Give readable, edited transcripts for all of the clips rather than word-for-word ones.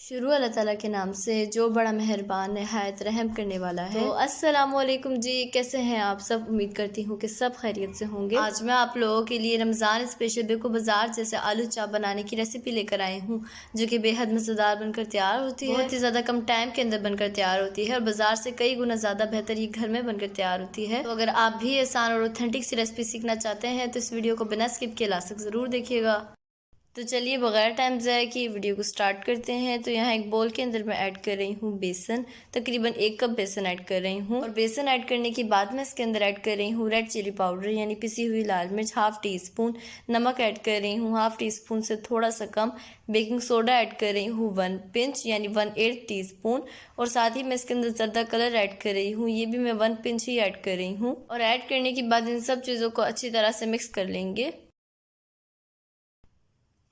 शुरू अल्लाह ताला के नाम से जो बड़ा मेहरबान नहायत रहम करने वाला है। तो अस्सलाम वालेकुम जी, कैसे हैं आप सब? उम्मीद करती हूँ कि सब खैरियत से होंगे। आज मैं आप लोगों के लिए रमज़ान स्पेशल बिल्को बाजार जैसे आलू चाप बनाने की रेसिपी लेकर आई हूँ, जो कि बेहद मज़ेदार बनकर तैयार होती है। बहुत ही ज़्यादा कम टाइम के अंदर बनकर तैयार होती है और बाजार से कई गुना ज़्यादा बेहतर ये घर में बनकर तैयार होती है। तो अगर आप भी आसान और ऑथेंटिक सी रेसिपी सीखना चाहते हैं तो इस वीडियो को बिना स्किप किए लास्ट तक ज़रूर देखिएगा। तो चलिए बगैर टाइम ज़ाया कि वीडियो को स्टार्ट करते हैं। तो यहाँ एक बोल के अंदर मैं ऐड कर रही हूँ बेसन, तकरीबन 1 कप बेसन ऐड कर रही हूँ। और बेसन ऐड करने के बाद मैं इसके अंदर ऐड कर रही हूँ रेड चिली पाउडर यानी पिसी हुई लाल मिर्च, हाफ़ टी स्पून नमक ऐड कर रही हूँ, हाफ़ टी स्पून से थोड़ा सा कम बेकिंग सोडा ऐड कर रही हूँ 1 पिंच यानी 1/8 टीस्पून। और साथ ही मैं इसके अंदर ज़र्दा कलर ऐड कर रही हूँ, ये भी मैं 1 पिंच ही ऐड कर रही हूँ। और ऐड करने के बाद इन सब चीज़ों को अच्छी तरह से मिक्स कर लेंगे।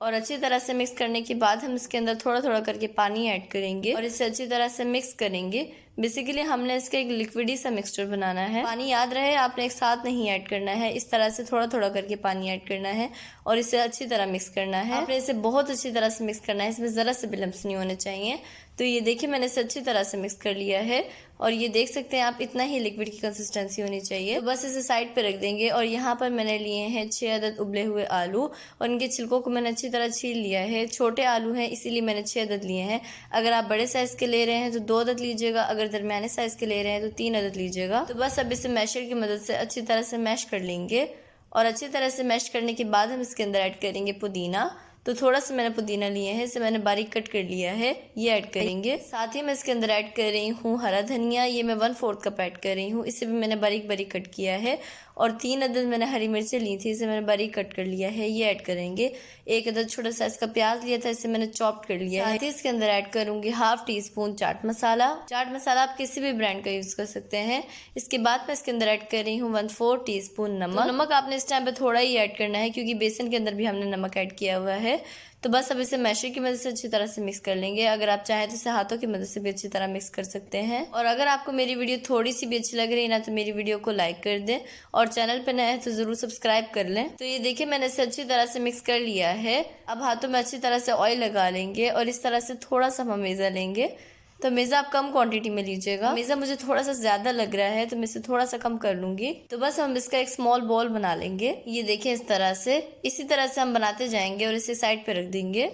और अच्छी तरह से मिक्स करने के बाद हम इसके अंदर थोड़ा थोड़ा करके पानी ऐड करेंगे और इसे अच्छी तरह से मिक्स करेंगे। बेसिकली हमने इसका एक लिक्विडी सा मिक्सचर बनाना है। पानी याद रहे आपने एक साथ नहीं ऐड करना है, इस तरह से थोड़ा थोड़ा करके पानी ऐड करना है और इसे अच्छी तरह मिक्स करना है। आपने इसे बहुत अच्छी तरह से मिक्स करना है, इसमें ज़रा से भी लम्स नहीं होने चाहिए। तो ये देखिए मैंने इसे अच्छी तरह से मिक्स कर लिया है और ये देख सकते हैं आप, इतना ही लिक्विड की कंसिस्टेंसी होनी चाहिए। तो बस इसे साइड पे रख देंगे। और यहाँ पर मैंने लिए हैं 6 अदद उबले हुए आलू और इनके छिलकों को मैंने अच्छी तरह छील लिया है। छोटे आलू हैं इसीलिए मैंने 6 अदद लिए हैं। अगर आप बड़े साइज़ के ले रहे हैं तो 2 अदद लीजिएगा, अगर दरमियाने साइज़ के ले रहे हैं तो 3 अदद लीजिएगा। तो बस अब इसे मैशर की मदद से अच्छी तरह से मैश कर लेंगे। और अच्छी तरह से मैश करने के बाद हम इसके अंदर ऐड करेंगे पुदीना। तो थोड़ा सा मैंने पुदीना लिया है, इसे मैंने बारीक कट कर लिया है, ये ऐड करेंगे। साथ ही मैं इसके अंदर ऐड कर रही हूँ हरा धनिया, ये मैं 1/4 कप ऐड कर रही हूँ, इसे भी मैंने बारीक बारीक कट किया है। और 3 अदद मैंने हरी मिर्चें ली थी, इसे मैंने बारीक कट कर लिया है, ये ऐड करेंगे। 1 अदद छोटा साइज का प्याज लिया था, इसे मैंने चॉप्ड कर लिया है। साथ ही इसके अंदर ऐड करूंगी half tea spoon chaat masala. Chaat masala आप किसी भी ब्रांड का यूज कर सकते हैं। इसके बाद मैं इसके अंदर ऐड कर रही हूँ 1/4 टी स्पून नमक। तो नमक आपने इस टाइम पे थोड़ा ही ऐड करना है क्योंकि बेसन के अंदर भी हमने नमक ऐड किया हुआ है। तो बस अब इसे मैशर की मदद से अच्छी तरह से मिक्स कर लेंगे। अगर आप चाहें तो इसे हाथों की मदद से भी अच्छी तरह मिक्स कर सकते हैं। और अगर आपको मेरी वीडियो थोड़ी सी भी अच्छी लग रही है ना तो मेरी वीडियो को लाइक कर दें और चैनल पर नए हैं तो ज़रूर सब्सक्राइब कर लें। तो ये देखिए मैंने इसे अच्छी तरह से मिक्स कर लिया है। अब हाथों में अच्छी तरह से ऑयल लगा लेंगे और इस तरह से थोड़ा सा हम मेज़ा लेंगे। तो मेज़ा आप कम क्वांटिटी में लीजिएगा, मेज़ा मुझे थोड़ा सा ज़्यादा लग रहा है तो मैं इसे थोड़ा सा कम कर लूँगी। तो बस हम इसका एक स्मॉल बॉल बना लेंगे, ये देखें इस तरह से। इसी तरह से हम बनाते जाएंगे और इसे साइड पे रख देंगे।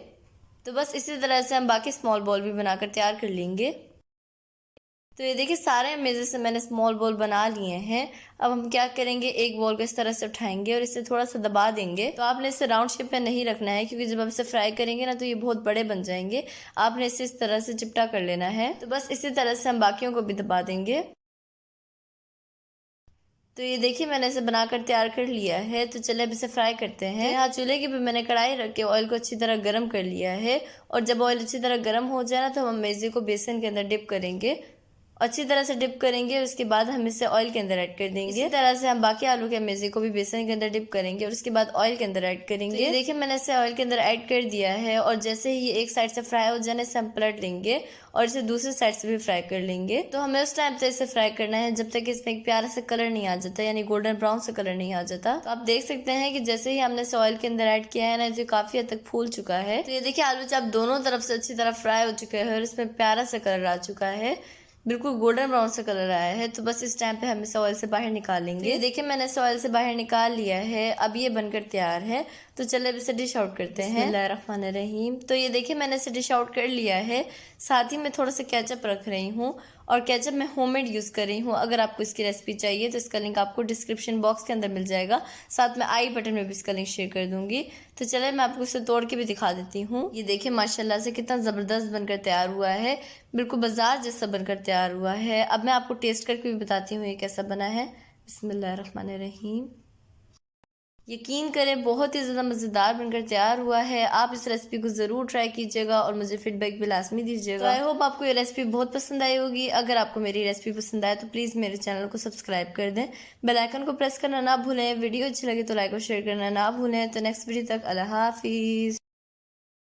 तो बस इसी तरह से हम बाकी स्मॉल बॉल भी बनाकर तैयार कर लेंगे। तो ये देखिए सारे मेज़े से मैंने स्मॉल बॉल बना लिए हैं। अब हम क्या करेंगे, एक बॉल को इस तरह से उठाएंगे और इसे थोड़ा सा दबा देंगे। तो आपने इसे राउंड शेप में नहीं रखना है क्योंकि जब आप इसे फ्राई करेंगे ना तो ये बहुत बड़े बन जाएंगे। आपने इसे इस तरह से चिपटा कर लेना है। तो बस इसी तरह से हम बाकियों को भी दबा देंगे। तो ये देखिए मैंने इसे बनाकर तैयार कर लिया है। तो चले अब इसे फ्राई करते हैं। यहाँ चूल्हे के पे मैंने कढ़ाई रख के ऑयल को अच्छी तरह गर्म कर लिया है। और जब ऑयल अच्छी तरह गर्म हो जाए ना तो हम मेज़े को बेसन के अंदर डिप करेंगे, अच्छी तरह से डिप करेंगे और उसके बाद हम इसे ऑयल के अंदर ऐड कर देंगे। इसी तरह से हम बाकी आलू के मेज़े को भी बेसन के अंदर डिप करेंगे और उसके बाद ऑयल के अंदर ऐड करेंगे। तो ये देखिए मैंने इसे ऑयल के अंदर ऐड कर दिया है और जैसे ही ये एक साइड से फ्राई हो जाने से हम पलट लेंगे और इसे दूसरी साइड से भी फ्राई कर लेंगे। तो हमें उस टाइम तक इसे फ्राई करना है जब तक इसमें एक प्यारा सा कलर नहीं आ जाता, यानी गोल्डन ब्राउन सा कलर नहीं आ जाता। तो आप देख सकते हैं कि जैसे ही हमने इसे ऑयल के अंदर ऐड किया है ना तो काफी हद तक फूल चुका है। तो ये देखिए आलू चाप दोनों तरफ से अच्छी तरह फ्राई हो चुके हैं और इसमें प्यारा सा कलर आ चुका है, बिल्कुल गोल्डन ब्राउन सा कलर आया है। तो बस इस टाइम पे हम इसे ऑयल से बाहर निकालेंगे। तो देखिए मैंने इसे ऑयल से बाहर निकाल लिया है, अब ये बनकर तैयार है। तो चले अब इसे डिश आउट करते हैं। बिस्मिल्लाहिर्रहमानिर्रहीम। तो ये देखिए मैंने इसे डिश आउट कर लिया है। साथ ही मैं थोड़ा सा केचप रख रही हूँ और केचप मैं होममेड यूज़ कर रही हूँ। अगर आपको इसकी रेसिपी चाहिए तो इसका लिंक आपको डिस्क्रिप्शन बॉक्स के अंदर मिल जाएगा, साथ में आई बटन में भी इसका लिंक शेयर कर दूंगी। तो चले मैं आपको इसे तोड़ के भी दिखा देती हूँ। ये देखिए माशाल्लाह से कितना ज़बरदस्त बनकर तैयार हुआ है, बिल्कुल बाजार जैसा बनकर तैयार हुआ है। अब मैं आपको टेस्ट करके भी बताती हूँ ये कैसा बना है। बिस्मिल्लाहिर्रहमानिर्रहीम। यकीन करें बहुत ही ज़्यादा मज़ेदार बनकर तैयार हुआ है। आप इस रेसिपी को ज़रूर ट्राई कीजिएगा और मुझे फीडबैक भी लाजमी दीजिएगा। तो आई होप आपको ये रेसिपी बहुत पसंद आई होगी। अगर आपको मेरी रेसिपी पसंद आए तो प्लीज़ मेरे चैनल को सब्सक्राइब कर दें, बेल आइकन को प्रेस करना ना भूलें। वीडियो अच्छी लगे तो लाइक और शेयर करना ना भूलें। तो नेक्स्ट वीडियो तक अल्लाह हाफिज़।